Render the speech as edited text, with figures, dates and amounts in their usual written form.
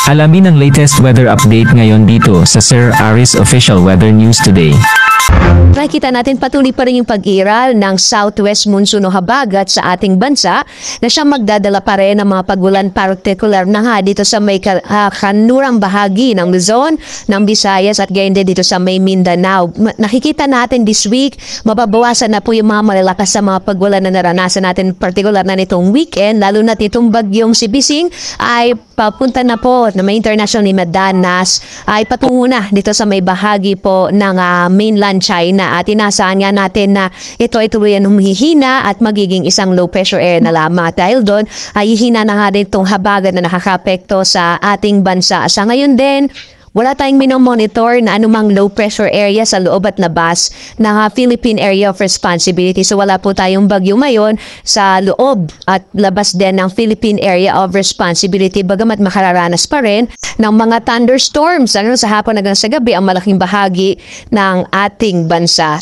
Alamin ang latest weather update ngayon dito sa Sir Aris Official Weather News Today. Nakikita natin patuloy pa rin yung pag-iral ng southwest monsoon o habagat sa ating bansa na siyang magdadala pa rin ng mga pagulan particular na nga dito sa may kanurang bahagi ng Luzon, ng Visayas at gayon din dito sa may Mindanao. Nakikita natin this week, mababawasan na po yung mga malalakas sa mga pagulan na naranasan natin particular na nitong weekend, lalo na itong bagyong si Bising ay papunta na po na may international ni Madanas ay patungo na dito sa may bahagi po ng mainland China at inasahan nga natin na ito ay tuluyan humihina at magiging isang low pressure area na lamang. Dahil doon ay hihina na nga rin itong habagat na nakakapekto sa ating bansa. Sa ngayon din, wala tayong minomonitor na anumang low pressure area sa loob at labas ng Philippine Area of Responsibility. So wala po tayong bagyo ngayon sa loob at labas din ng Philippine Area of Responsibility. Bagamat makararanas pa rin ng mga thunderstorms sa hapon hanggang sa gabi ang malaking bahagi ng ating bansa.